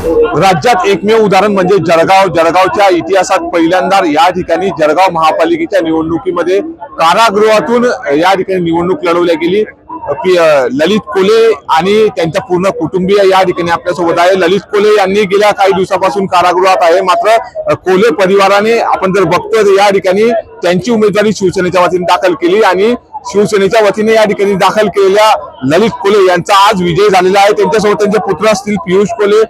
राज्यात एकमेव उदाहरण म्हणजे जळगावच्या इतिहासात पहिल्यांदा या ठिकाणी जळगाव महापालिकेच्या निवडणुकीमध्ये कारागृहातून या ठिकाणी निवडणूक लढवली गेली। ललित कोल्हे आणि त्यांच्या पूर्ण कुटुंबीय या ठिकाणी आपल्यासोबत आहे। ललित कोल्हे यांनी गेल्या काही दिवसापासून कारागृहात आहे, मात्र कोल्हे परिवाराने आपण जर बघतोय या ठिकाणी त्यांची उमेदवारी शिवसेनेच्या वतीने दाखल केली आणि शिवसेनेच्या वतीने या ठिकाणी दाखल केलेल्या ललित कोल्हे यांचा आज विजय झालेला आहे। त्यांच्यासोबत त्यांचे पुत्र असतील पियुष कोल्हे,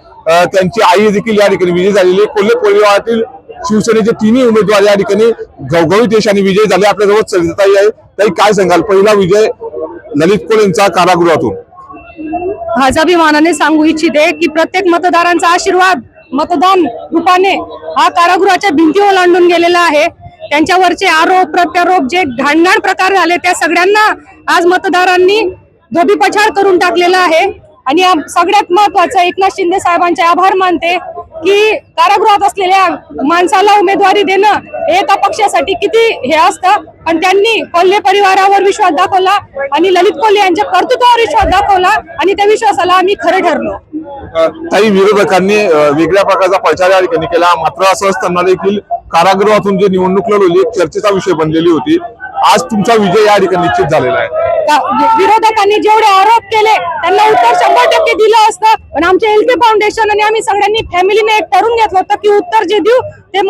त्यांची आई देखील या ठिकाणी विजय झालेली आहे। कोल्हे परिवारातील शिवसेनेचे तिन्ही उमेदवार या ठिकाणी घवघवीत यशाने विजय झाले। आपल्यासोबत सरिताताई आहे। ताई, काय सांगाल, पहिला विजय ललित कोल्हेंचा कारागृहातून? माझ्या अभिमानाने सांगू इच्छिते की प्रत्येक मतदारांचा आशीर्वाद मतदान रूपाने हा कारागृहाच्या भिंती ओलांडून गेलेला आहे। त्यांच्यावरचे आरोप प्रत्यारोप जे घाणघाण प्रकार झाले त्या सगळ्यांना आज मतदारांनी धोबीपछाड करून टाकलेला आहे। आणि सगळ्यात महत्वाचं एकनाथ शिंदे साहेबांचे आभार मानते की कारागृहात असलेल्या माणसाला उमेदवारी देणं एका पक्षासाठी किती हे असतं, पण त्यांनी कोल्हे परिवारावर विश्वास दाखवला आणि ललित कोल्हे यांच्या कर्तृत्वावर विश्वास दाखवला आणि त्या विश्वासाला आम्ही खरं ठरलो। काही विरोधकांनी वेगळ्या प्रकारचा प्रचार या ठिकाणी केला, मात्र असं असताना देखील कारागृहातून जे निवडणूक लढवली एक चर्चेचा विषय बनलेली होती। आज तुमचा विजय या ठिकाणी निश्चित झालेला आहे। विरोधकांनी जेवढे आरोप केले त्यांना उत्तर 100% दिलं असतं, पण आमच्या एलके फाउंडेशन आणि आम्ही सगळ्यांनी फॅमिलीने एक ठरवून घेतलं होतं की उत्तर जे देऊ ते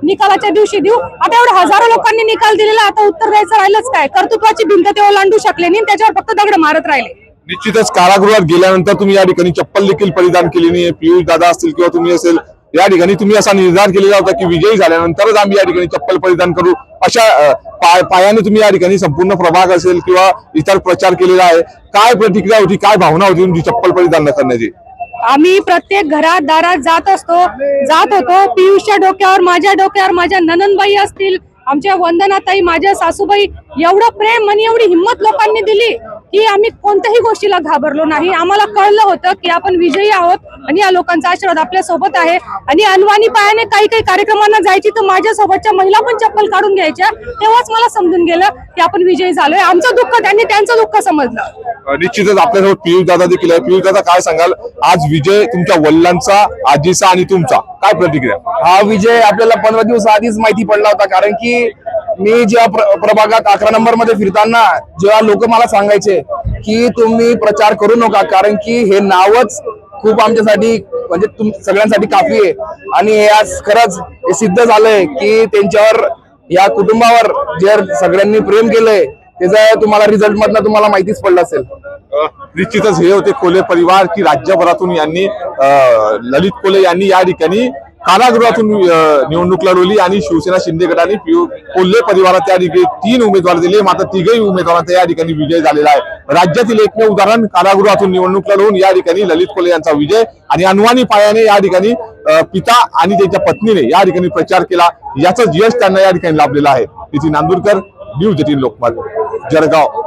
निकालाच्या दिवशी देऊ। आता एवढे हजारो लोकांनी निकाल दिलेला, आता उत्तर द्यायचं राहिलंच काय? कर्तृत्वाची भिंत ते ओलांडू शकले नाही, त्याच्यावर फक्त दगड मारत राहिले। निश्चितच कारागृहात गेल्यानंतर तुम्ही या ठिकाणी चप्पल देखील परिधान केली नाही। पियुष दादा असतील किंवा तुम्ही असेल, या ठिकाणी तुम्ही असा निर्धार केलेला होता की विजयी झाल्यानंतरच आम्ही या ठिकाणी चप्पल परिधान करू, अशा पायाने तुम्ही या ठिकाणी संपूर्ण प्रभाग असेल किंवा इतर प्रचार केलेला आहे। काय प्रतिक्रिया होती, काय भावना होती तुमची चप्पल परिधान न करण्याची? आम्ही प्रत्येक घरात दारात जात होतो। पियुषच्या डोक्यावर, माझ्या डोक्यावर, माझ्या ननंदबाई असतील, आमच्या वंदनाताई, माझ्या सासूबाई, एवढं प्रेम आणि एवढी हिंमत लोकांनी दिली की आम्ही कोणत्याही गोष्टीला घाबरलो नाही। आम्हाला कळलं होतं की आपण विजयी आहोत आणि या लोकांचा आशीर्वाद आपल्या सोबत आहे। आणि अनवाणी पायाने काही कार्यक्रमांना जायची तर माझ्या सोबतच्या महिला पण चप्पल काढून घ्यायच्या, तेव्हाच मला समजून गेलं की आपण विजयी झालोय। आमचं दुःख त्यांनी त्यांचं दुःख समजलं। निश्चितच आपल्यासोबत पियुष दादा देखील आहे। पियुष दादा, काय सांगाल, आज विजय तुमच्या वडिलांचा, आजीचा आणि तुमचा, काय प्रतिक्रिया? हा विजय आपल्याला 15 दिवस आधीच माहिती पडला होता, कारण की मी जेव्हा प्रभागात 11 नंबर मध्ये फिरताना जेव्हा लोक मला सांगायचे की तुम्ही प्रचार करू नका, कारण की हे नावच खूप आमच्यासाठी म्हणजे सगळ्यांसाठी काफी आहे। आणि हे आज खरंच हे सिद्ध झालंय की त्यांच्यावर, या कुटुंबावर जे सगळ्यांनी प्रेम केलंय त्याचा तुम्हाला रिझल्ट मधनं तुम्हाला माहितीच पडलं असेल। निश्चितच हे होते कोल्हे परिवार की राज्यभरातून यांनी ललित कोल्हे यांनी या ठिकाणी कारागृहातून निवडणूक लढवली आणि शिवसेना शिंदे गटाने कोल्हे परिवारात त्या ठिकाणी 3 उमेदवार दिले, मात्र तिघही उमेदवारांचा या ठिकाणी विजय झालेला आहे। राज्यातील एकमेव उदाहरण कारागृहातून निवडणूक लढवून या ठिकाणी ललित कोल्हे यांचा विजय आणि अनवाणी पायाने या ठिकाणी पिता आणि त्यांच्या पत्नीने या ठिकाणी प्रचार केला, याचं यश त्यांना या ठिकाणी लाभलेलं आहे। नितीन नांदुरकर, न्यूज 18 लोकमत, जळगाव।